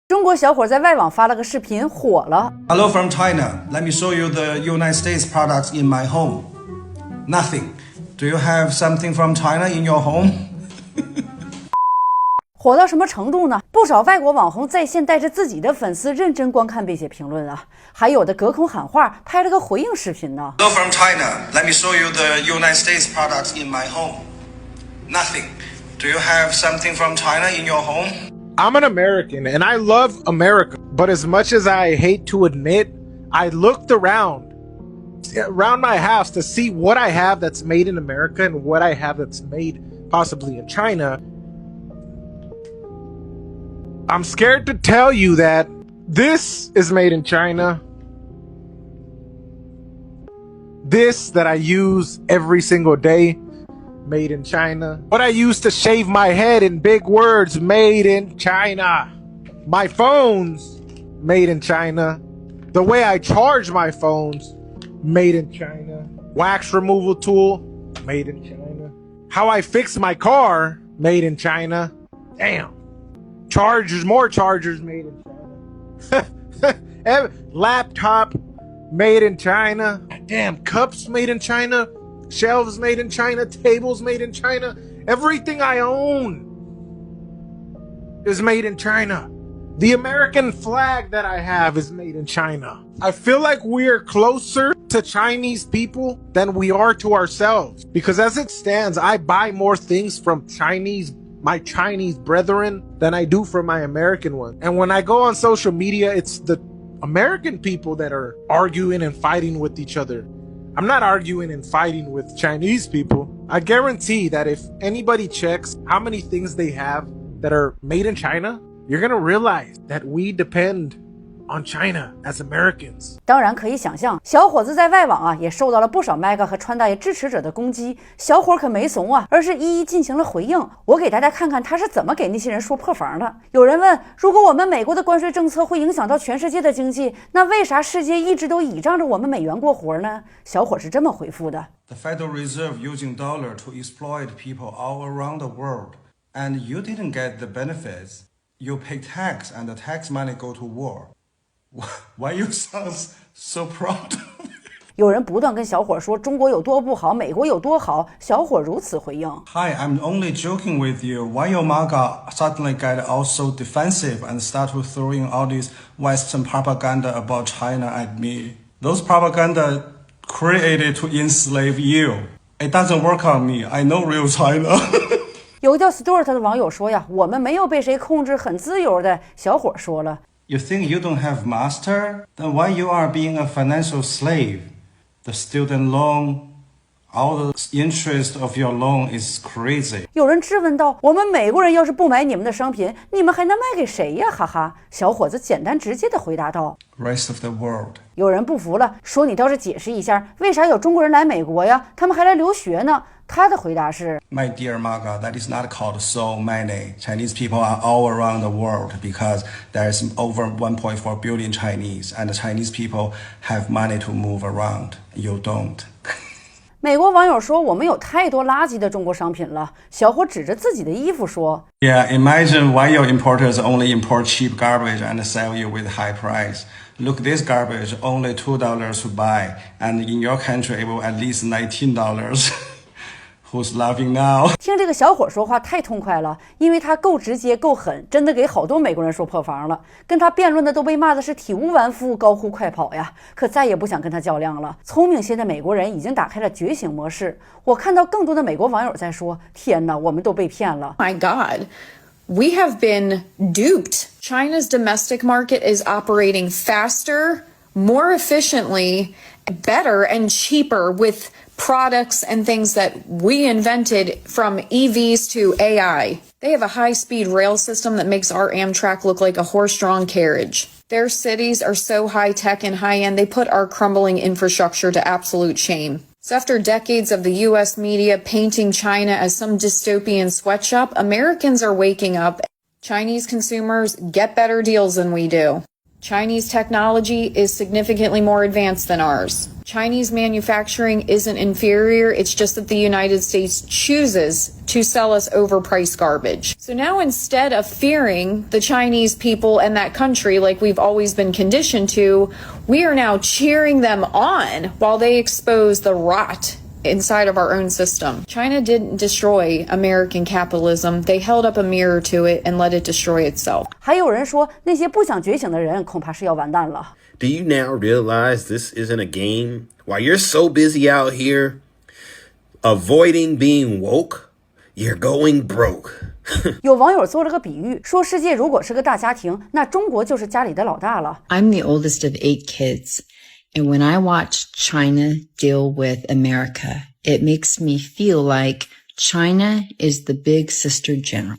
中国小伙在外网发了个视频，火了。Hello from China. Let me show you the United States products in my home. Nothing. Do you have something from China in your home? 火到什么程度呢？不少外国网红在线带着自己的粉丝认真观看并且评论啊，还有的隔空喊话，拍了个回应视频呢。Hello from China. Let me show you the United States products in my home. Nothing. Do you have something from China in your home? I'm an American and I love America, but as much as I hate to admit, I looked around my house to see what I have that's made in America and what I have that's made possibly in China. I'm scared to tell you that this is made in China. This that I use every single day, made in China. What I use to shave my head, in big words, made in China. My phones, made in China. The way I charge my phones, made in China. Wax removal tool, made in China. How I fix my car, made in China. Damn. More chargers made in China. Laptop made in China. Damn, cups made in China. Shelves made in China. Tables made in China. Everything I own is made in China. The American flag that I have is made in China. I feel like we're closer to Chinese people than we are to ourselves. Because as it stands, I buy more things from my Chinese brethren than I do from my American ones. And when I go on social media, it's the American people that are arguing and fighting with each other. I'm not arguing and fighting with Chinese people. I guarantee that if anybody checks how many things they have that are made in China, you're gonna realize that we depend on China as Americans. 当然可以想象，小伙子在外网啊也受到了不少 MAGA 和川大爷支持者的攻击。小伙可没怂啊，而是一一进行了回应。我给大家看看他是怎么给那些人说破防的。有人问，如果我们美国的关税政策会影响到全世界的经济，那为啥世界一直都倚仗着我们美元过活呢？小伙是这么回复的 The Federal Reserve using dollar to exploit people all around the world. And you didn't get the benefits. You pay tax and the tax money go to war.Why you sound so proud? 有人不断跟小伙说中国有多不好，美国有多好。小伙如此回应 Hi, I'm only joking with you. Why your MAGA suddenly get all so defensive and start to throwing all this Western propaganda about China at me? Those propaganda created to enslave you. It doesn't work on me. I know real China. 有个叫 Stuart 的网友说呀，我们没有被谁控制，很自由的。小伙说了You think you don't have master? Then why you are being a financial slave? The student loan, all the interest of your loan is crazy. 有人质问道，我们美国人要是不买你们的商品，你们还能卖给谁呀？哈哈，小伙子简单直接的回答道 Rest of the world. 有人不服了，说你倒是解释一下，为啥有中国人来美国呀？他们还来留学呢？他的回答是 My dear MAGA, that is not called so many. Chinese people are all around the world because there is over 1.4 billion Chinese and the Chinese people have money to move around. You don't. 美国网友说我们有太多垃圾的中国商品了。小伙指着自己的衣服说 Yeah, imagine why your importers only import cheap garbage and sell you with high price. Look, this garbage only $2 to buy, and in your country it will at least $19. Who's laughing now? 听这个小伙说话太痛快了，因为他够直接够狠，真的给好多美国人说破防了。跟他辩论的都被骂的是体无完肤，高呼快跑呀，可再也不想跟他较量了。聪明些的美国人已经打开了觉醒模式。我看到更多的美国网友在说，天哪，我们都被骗了。 My God, we have been duped. China's domestic market is operating faster, more efficiently, better and cheaper with products and things that we invented, from EVs to AI. They have a high-speed rail system that makes our Amtrak look like a horse-drawn carriage. Their cities are so high-tech and high-end, they put our crumbling infrastructure to absolute shame. So after decades of the U.S. media painting China as some dystopian sweatshop, Americans are waking up. Chinese consumers get better deals than we do. Chinese technology is significantly more advanced than ours. Chinese manufacturing isn't inferior, it's just that the United States chooses to sell us overpriced garbage. So now instead of fearing the Chinese people and that country like we've always been conditioned to, we are now cheering them on while they expose the rot inside of our own system. China didn't destroy American capitalism. They held up a mirror to it and let it destroy itself. 还有人说，那些不想觉醒的人恐怕是要完蛋了。Do you now realize this isn't a game? While you're so busy out here avoiding being woke, you're going broke. 有网友做了个比喻，说世界如果是个大家庭，那中国就是家里的老大了。I'm the oldest of 8 kids, and when I watch China deal with America, it makes me feel like China is the big sister general.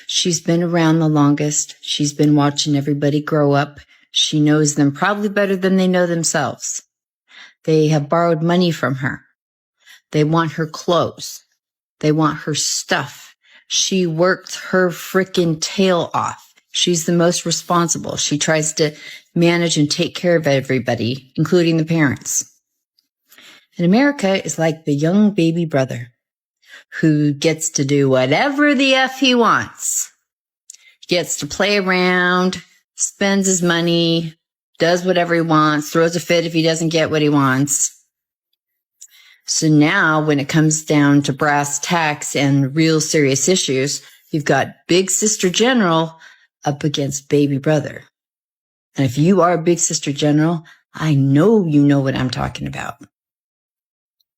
She's been around the longest. She's been watching everybody grow up. She knows them probably better than they know themselves. They have borrowed money from her. They want her clothes. They want her stuff. She worked her frickin' tail off. She's the most responsible. She tries to manage and take care of everybody, including the parents. And America is like the young baby brother who gets to do whatever the F he wants. Gets to play around, spends his money, does whatever he wants, throws a fit if he doesn't get what he wants. So now when it comes down to brass tacks and real serious issues, you've got big sister general up against baby brother. And if you are a big sister general, I know you know what I'm talking about.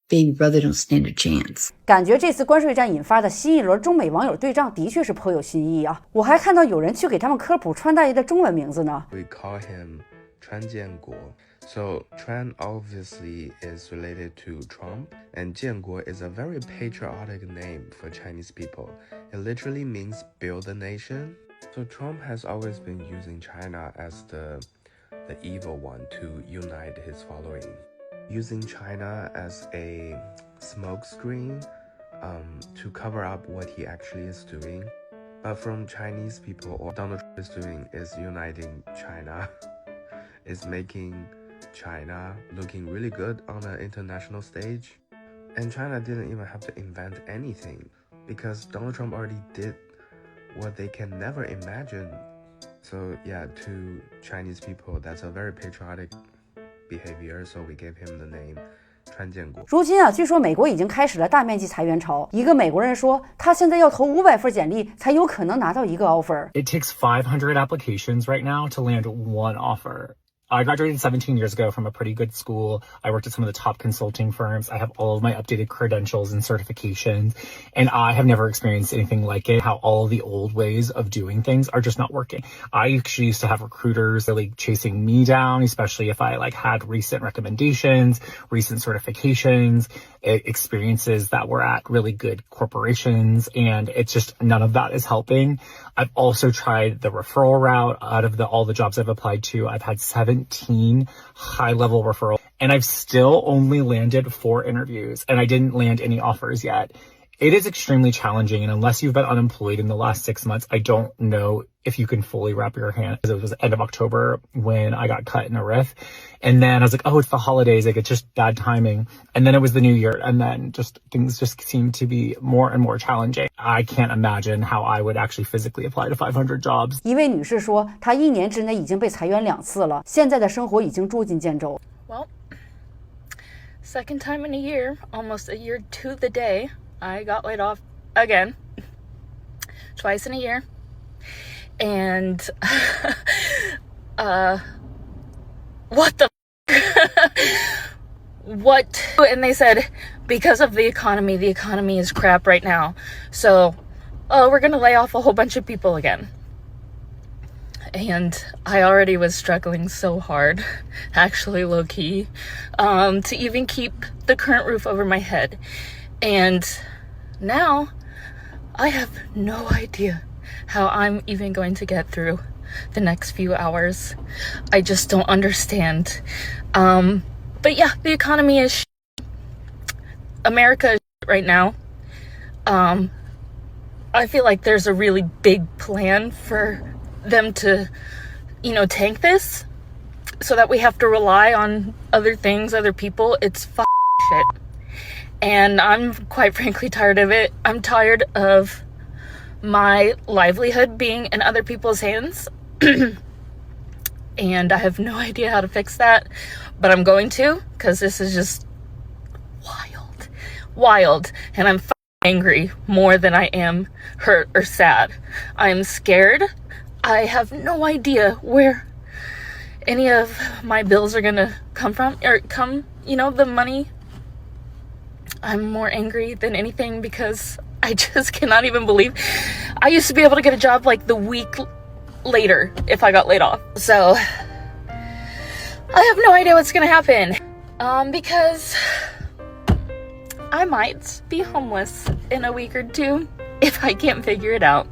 Baby brother don't stand a chance. 感觉这次关税战引发的新一轮中美网友对仗的确是颇有新意啊！我还看到有人去给他们科普川大爷的中文名字呢。We call him 川建国. So Tran obviously is related to Trump, and 建国 is a very patriotic name for Chinese people. It literally means build a nation. So Trump has always been using China as the evil one to unite his following. Using China as a smokescreen to cover up what he actually is doing. But from Chinese people, what Donald Trump is doing is uniting China, is making China looking really good on the international stage. And China didn't even have to invent anything because Donald Trump already did what they can never imagine. So yeah, to Chinese people, that's a very patriotic behavior, so we gave him the name 川建国. 如今啊，据说美国已经开始了大面积裁员潮。一个美国人说，他现在要投500份简历才有可能拿到一个 offer。 It takes 500 applications right now to land one offer. I graduated 17 years ago from a pretty good school. I worked at some of the top consulting firms. I have all of my updated credentials and certifications, and I have never experienced anything like it, how all of the old ways of doing things are just not working. I actually used to have recruiters really chasing me down, especially if I had recent recommendations, recent certifications, experiences that were at really good corporations, and it's just none of that is helping. I've also tried the referral route. Out of all the jobs I've applied to, I've had 17 high-level referrals, and I've still only landed 4 interviews, and I didn't land any offers yet. It is extremely challenging, and unless you've been unemployed in the last 6 months, I don't know if you can fully wrap your hand. It was the end of October when I got cut in a riff, and then I was like, oh, it's the holidays, it's just bad timing. And then it was the new year, and then things just seem to be more and more challenging. I can't imagine how I would actually physically apply to 500 jobs. 一位女士说，她1年之内已经被裁员2次了，现在的生活已经捉襟见肘。 Well, second time in a year, almost a year to the day, I got laid off again, twice in a year, and what the what? And they said because of the economy is crap right now, so we're gonna lay off a whole bunch of people again. And I already was struggling so hard, actually low-key, to even keep the current roof over my head. And now I have no idea how I'm even going to get through the next few hours. I just don't understand. But yeah, the economy is America is right now. I feel like there's a really big plan for them to tank this so that we have to rely on other things, other people. It's shit. And I'm quite frankly tired of it. I'm tired of my livelihood being in other people's hands. And I have no idea how to fix that, but I'm going to, because this is just wild. And I'm angry more than I am hurt or sad. I'm scared. I have no idea where any of my bills are gonna come from, or the money. I'm more angry than anything because I just cannot even believe I used to be able to get a job like the week later if I got laid off. So I have no idea what's gonna happen, because I might be homeless in a week or two if I can't figure it out.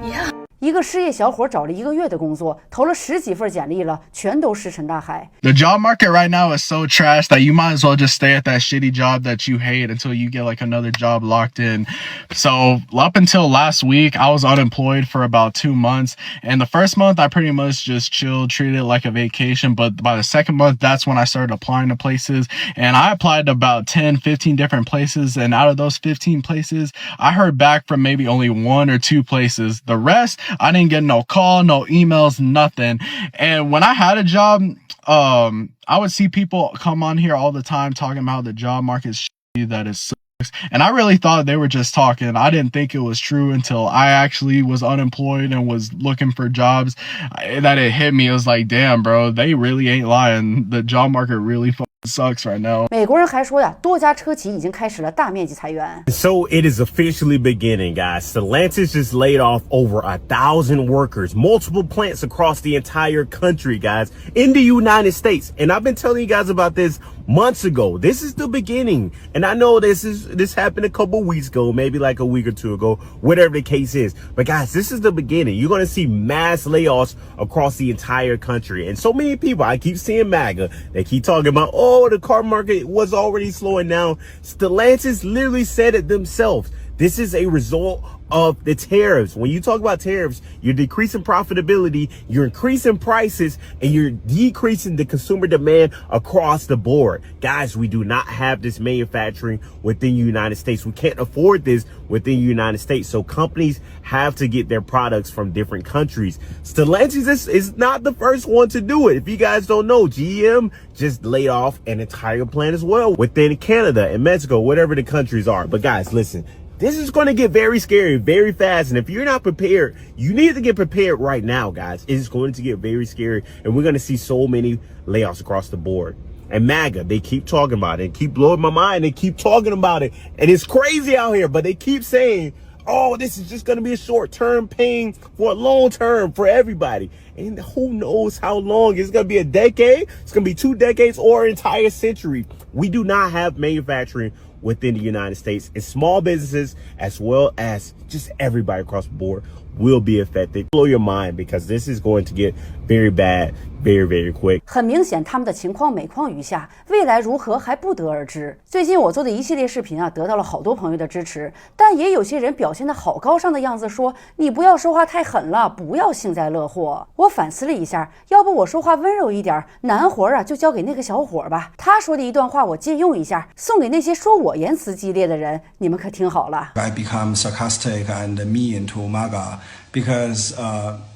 Yeah. 一个失业小伙找了1个月的工作，投了10几份简历了，全都石沉大海。 The job market right now is so trash that you might as well just stay at that shitty job that you hate until you get like another job locked in. So up until last week, I was unemployed for about 2 months. And the first month, I pretty much just chilled, treated it like a vacation. But by the second month, that's when I started applying to places. And I applied to about 10, 15 different places. And out of those 15 places, I heard back from maybe only 1 or 2 places. The rest, I didn't get no call, no emails, nothing. And when I had a job, I would see people come on here all the time talking about the job market's shitty, that it sucks. And I really thought they were just talking. I didn't think it was true until I actually was unemployed and was looking for jobs. That it hit me. It was like, damn, bro, they really ain't lying. The job market really sucks right now. 美国人还说呀，多家车企已经开始了大面积裁员。 So it is officially beginning, guys. Stellantis just laid off over 1,000 workers, multiple plants across the entire country, guys, in the United States. And I've been telling you guys about this months ago. This is the beginning. And I know this happened a couple weeks ago, maybe like a week or 2 ago, whatever the case is. But guys, this is the beginning. You're going to see mass layoffs across the entire country. And so many people, I keep seeing MAGA, they keep talking about, oh, the car market was already slowing down. Stellantis literally said it themselves. This is a result of the tariffs. When you talk about tariffs, you're decreasing profitability, you're increasing prices, and you're decreasing the consumer demand across the board. Guys, we do not have this manufacturing within the United States. We can't afford this within the United States. So companies have to get their products from different countries. Stellantis is not the first one to do it. If you guys don't know, GM just laid off an entire plant as well within Canada and Mexico, whatever the countries are. But guys, listen, this is going to get very scary very fast. And if you're not prepared, you need to get prepared right now, guys. It's going to get very scary. And we're going to see so many layoffs across the board. And MAGA, they keep talking about it, keep blowing my mind. They keep talking about it. And it's crazy out here, but they keep saying, oh, this is just going to be a short-term pain for a long term for everybody. And who knows how long? It's going to be a decade. It's going to be 2 decades or an entire century. We do not have manufacturing within the United States, and small businesses as well as just everybody across the board will be affected. Blow your mind, because this is going to get very bad very, very quick. 很明显，他们的情况每况愈下，未来如何还不得而知。最近我做的一系列视频啊，得到了好多朋友的支持，但也有些人表现得好高尚的样子，说你不要说话太狠了，不要幸灾乐祸。我反思了一下，要不我说话温柔一点，难活啊就交给那个小伙吧。他说的一段话我借用一下，送给那些说我言辞激烈的人，你们可听好了。I become sarcastic and mean to MAGA because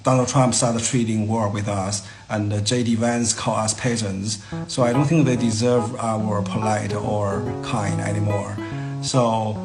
Donald Trump started trading war with us, and J.D. Vance called us peasants. So I don't think they deserve our polite or kind anymore. So